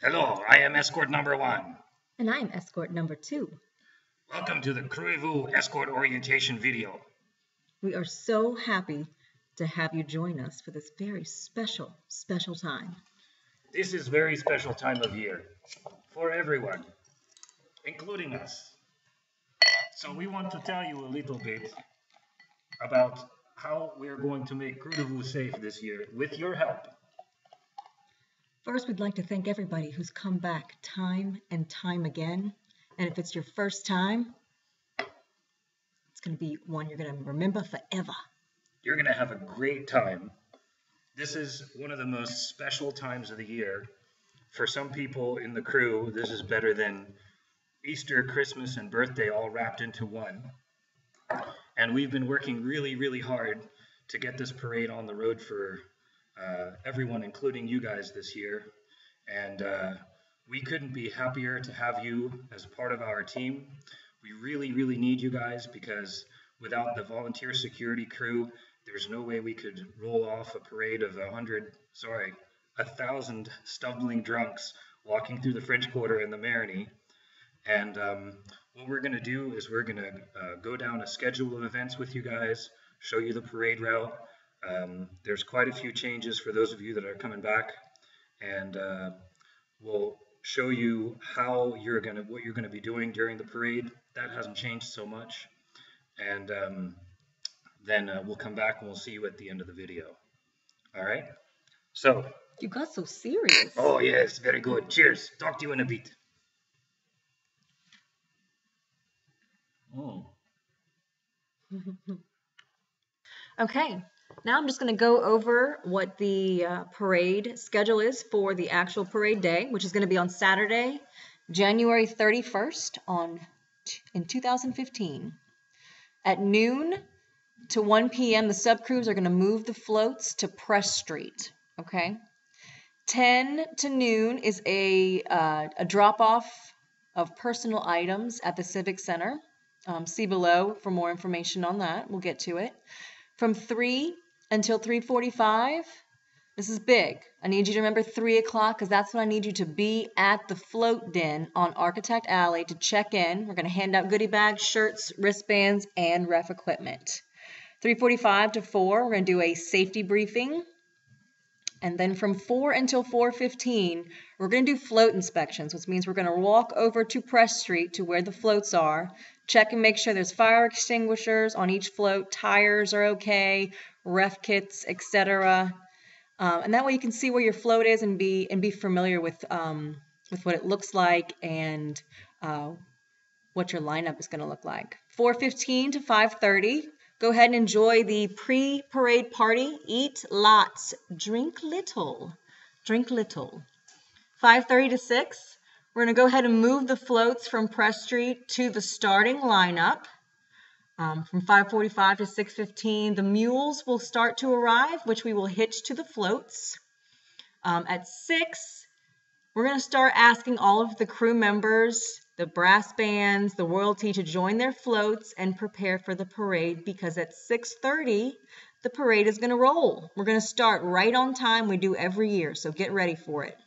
Hello, I am escort number 1. And I am escort number 2. Welcome to the KdV Escort Orientation video. We are so happy to have you join us for this very special time. This is a very special time of year for everyone, including us. So we want to tell you a little bit about how we're going to make KdV safe this year with your help. First, we'd like to thank everybody who's come back time and time again. And if it's your first time, it's going to be one you're going to remember forever. You're going to have a great time. This is one of the most special times of the year. For some people in the crew, this is better than Easter, Christmas, and birthday all wrapped into one. And we've been working really, really hard to get this parade on the road for everyone, including you guys this year. And we couldn't be happier to have you as a part of our team. We really, really need you guys because without the volunteer security crew, there's no way we could roll off a parade of 1,000 stumbling drunks walking through the French Quarter and the Marigny. And what we're going to do is we're going to go down a schedule of events with you guys, show you the parade route. There's quite a few changes for those of you that are coming back, and we'll show you what you're going to be doing during the parade. That hasn't changed so much, and then we'll come back and we'll see you at the end of the video. All right? So you got so serious. Oh yes, very good. Cheers. Talk to you in a bit. Okay, now I'm just going to go over what the parade schedule is for the actual parade day, which is going to be on Saturday, January 31st in 2015. At noon to 1 p.m., the sub-crews are going to move the floats to Press Street, okay? 10 to noon is a drop-off of personal items at the Civic Center. See below for more information on that. We'll get to it. From 3 until 3:45, this is big. I need you to remember 3 o'clock because that's when I need you to be at the float den on Architect Alley to check in. We're going to hand out goodie bags, shirts, wristbands, and ref equipment. 3:45 to 4, we're going to do a safety briefing. And then from 4 until 4:15, we're going to do float inspections, which means we're going to walk over to Press Street to where the floats are, check and make sure there's fire extinguishers on each float, tires are okay, ref kits, etc. And that way you can see where your float is and be familiar with what it looks like and what your lineup is going to look like. 4:15 to 5:30. Go ahead and enjoy the pre-parade party. Eat lots, drink little. Drink little. 5:30 to 6, we're going to go ahead and move the floats from Press Street to the starting lineup. From 5:45 to 6:15, the mules will start to arrive, which we will hitch to the floats. At 6, we're going to start asking all of the crew members, the brass bands, the royalty to join their floats and prepare for the parade because at 6:30, the parade is going to roll. We're going to start right on time. We do every year, so get ready for it.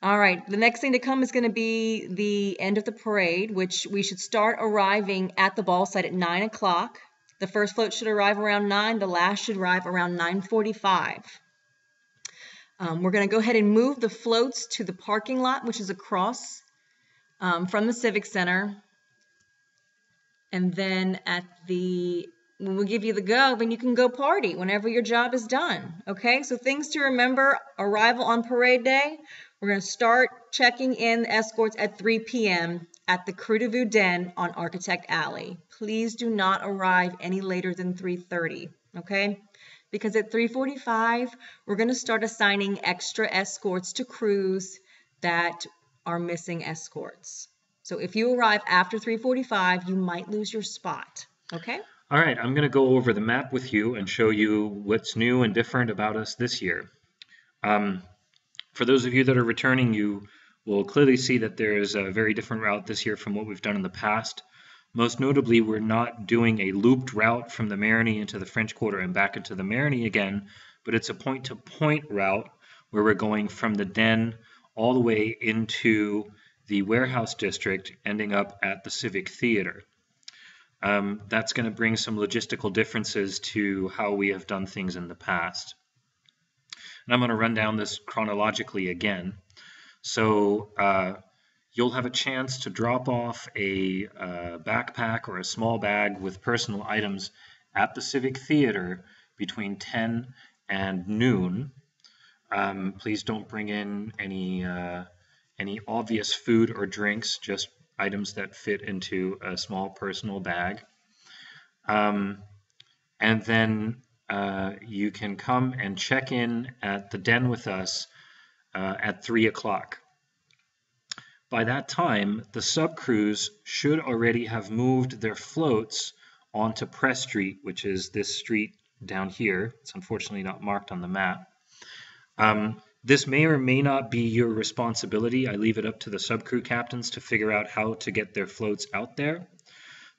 All right, the next thing to come is going to be the end of the parade, which we should start arriving at the ball site at 9 o'clock. The first float should arrive around 9. The last should arrive around 9:45. We're going to go ahead and move the floats to the parking lot, which is across from the Civic Center. And then when we give you the go, then you can go party whenever your job is done. Okay, so things to remember: arrival on parade day. We're going to start checking in the escorts at 3 p.m. at the KdV Den on Architect Alley. Please do not arrive any later than 3:30, okay? Because at 3:45, we're going to start assigning extra escorts to crews that are missing escorts. So if you arrive after 3:45, you might lose your spot, okay? All right, I'm going to go over the map with you and show you what's new and different about us this year. For those of you that are returning, you will clearly see that there's a very different route this year from what we've done in the past. Most notably, we're not doing a looped route from the Marigny into the French Quarter and back into the Marigny again, but it's a point-to-point route where we're going from the Den all the way into the warehouse district, ending up at the Civic Theater. That's going to bring some logistical differences to how we have done things in the past. And I'm going to run down this chronologically again. So you'll have a chance to drop off a backpack or a small bag with personal items at the Civic Theater between 10 and noon. Please don't bring in any obvious food or drinks, just items that fit into a small personal bag. And then you can come and check in at the den with us at 3 o'clock. By that time, the sub-crews should already have moved their floats onto Press Street, which is this street down here. It's unfortunately not marked on the map. This may or may not be your responsibility. I leave it up to the sub-crew captains to figure out how to get their floats out there.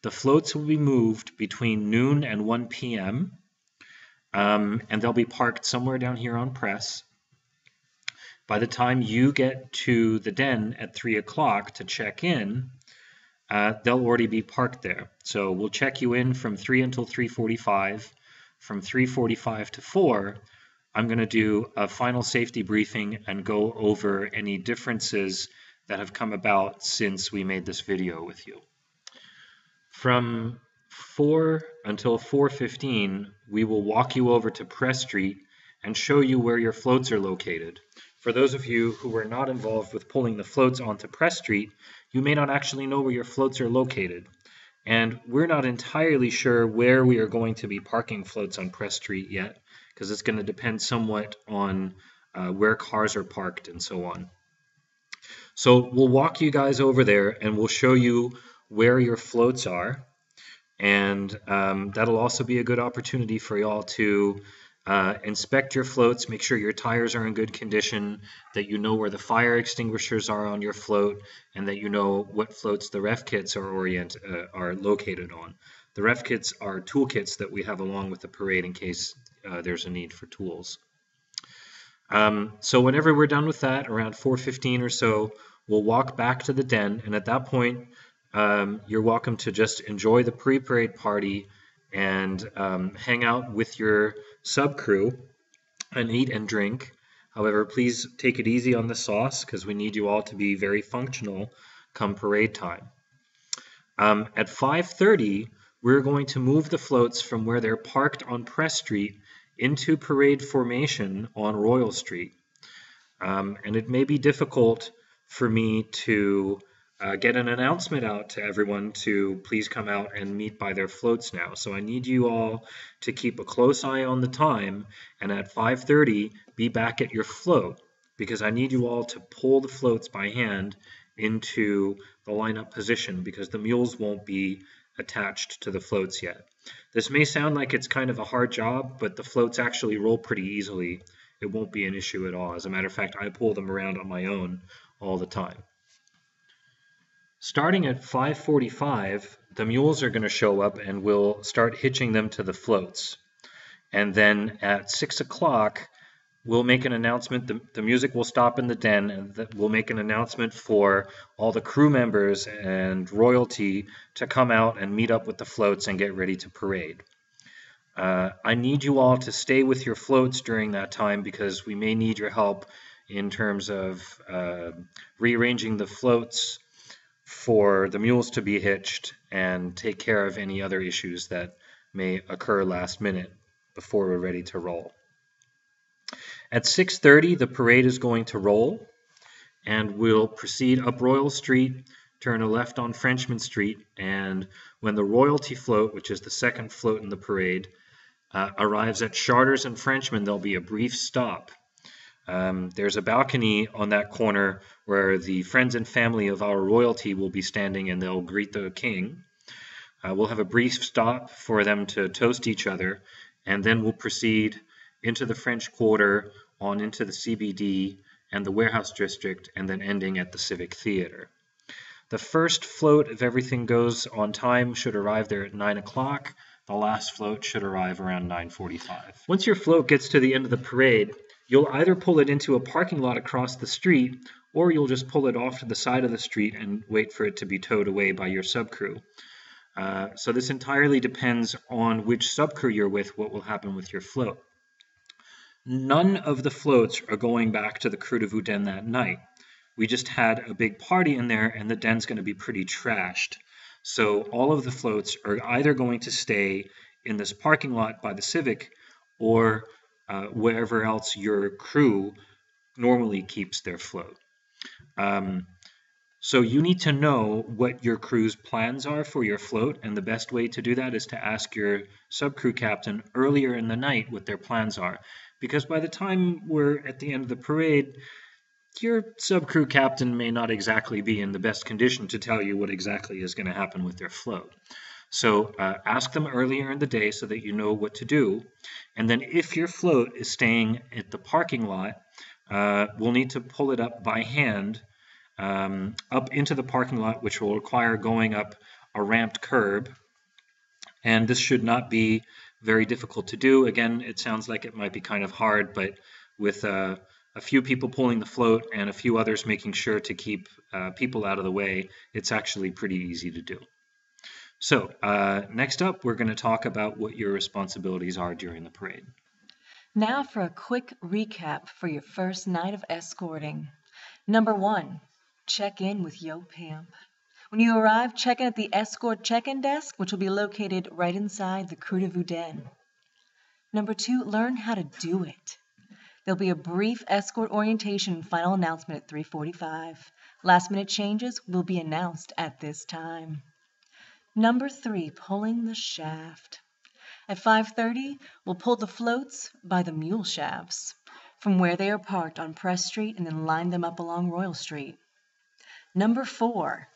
The floats will be moved between noon and 1 p.m., and they'll be parked somewhere down here on Press. By the time you get to the den at 3 o'clock to check in, they'll already be parked there. So we'll check you in from 3 until 3:45. From 3:45 to 4, I'm going to do a final safety briefing and go over any differences that have come about since we made this video with you. From 4 until 4:15, we will walk you over to Press Street and show you where your floats are located. For those of you who were not involved with pulling the floats onto Press Street, you may not actually know where your floats are located. And we're not entirely sure where we are going to be parking floats on Press Street yet, because it's going to depend somewhat on where cars are parked and so on. So we'll walk you guys over there and we'll show you where your floats are. And that'll also be a good opportunity for y'all to inspect your floats, make sure your tires are in good condition, that you know where the fire extinguishers are on your float, and that you know what floats the ref kits are located on. The ref kits are toolkits that we have along with the parade in case there's a need for tools. So whenever we're done with that, around 4:15 or so, we'll walk back to the den, and at that point, you're welcome to just enjoy the pre-parade party and hang out with your sub-crew and eat and drink. However, please take it easy on the sauce because we need you all to be very functional come parade time. At 5:30, we're going to move the floats from where they're parked on Press Street into parade formation on Royal Street. And it may be difficult for me to get an announcement out to everyone to please come out and meet by their floats now. So I need you all to keep a close eye on the time, and at 5:30 be back at your float, because I need you all to pull the floats by hand into the lineup position, because the mules won't be attached to the floats yet. This may sound like it's kind of a hard job, but the floats actually roll pretty easily. It won't be an issue at all. As a matter of fact, I pull them around on my own all the time. Starting at 5:45, the mules are going to show up and we'll start hitching them to the floats. And then at 6 o'clock, we'll make an announcement. The music will stop in the den, and we'll make an announcement for all the crew members and royalty to come out and meet up with the floats and get ready to parade. I need you all to stay with your floats during that time because we may need your help in terms of rearranging the floats for the mules to be hitched and take care of any other issues that may occur last minute before we're ready to roll. At 6:30, the parade is going to roll, and we'll proceed up Royal Street, turn a left on Frenchman Street, and when the royalty float, which is the second float in the parade, arrives at Charters and Frenchman, there'll be a brief stop. There's a balcony on that corner where the friends and family of our royalty will be standing, and they'll greet the king. We'll have a brief stop for them to toast each other, and then we'll proceed into the French Quarter, on into the CBD and the Warehouse District, and then ending at the Civic Theater. The first float, if everything goes on time, should arrive there at 9 o'clock. The last float should arrive around 9:45. Once your float gets to the end of the parade, you'll either pull it into a parking lot across the street, or you'll just pull it off to the side of the street and wait for it to be towed away by your subcrew. So this entirely depends on which subcrew you're with, what will happen with your float. None of the floats are going back to the KdV den that night. We just had a big party in there, and the den's going to be pretty trashed. So all of the floats are either going to stay in this parking lot by the Civic, or wherever else your crew normally keeps their float. So you need to know what your crew's plans are for your float, and the best way to do that is to ask your subcrew captain earlier in the night what their plans are. Because by the time we're at the end of the parade, your subcrew captain may not exactly be in the best condition to tell you what exactly is going to happen with their float. So ask them earlier in the day so that you know what to do. And then if your float is staying at the parking lot, we'll need to pull it up by hand up into the parking lot, which will require going up a ramped curb. And this should not be very difficult to do. Again, it sounds like it might be kind of hard, but with a few people pulling the float and a few others making sure to keep people out of the way, it's actually pretty easy to do. So next up, we're going to talk about what your responsibilities are during the parade. Now for a quick recap for your first night of escorting. Number 1, check in with Yo Pimp. When you arrive, check in at the escort check-in desk, which will be located right inside the KdV den. Number 2, learn how to do it. There'll be a brief escort orientation and final announcement at 3:45. Last-minute changes will be announced at this time. Number 3, pulling the shaft. At 5:30, we'll pull the floats by the mule shafts from where they are parked on Press Street and then line them up along Royal Street. Number 4,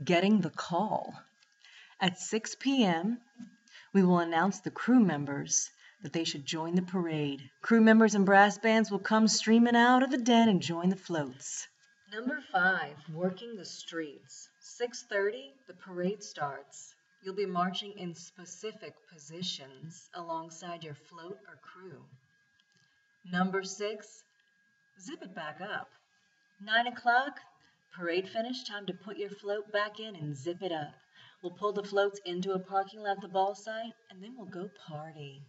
getting the call. At 6 p.m., we will announce the crew members that they should join the parade. Crew members and brass bands will come streaming out of the den and join the floats. Number 5, working the streets. 6:30, the parade starts. You'll be marching in specific positions alongside your float or crew. Number 6, zip it back up. 9 o'clock, parade finish, time to put your float back in and zip it up. We'll pull the floats into a parking lot at the ball site, and then we'll go party.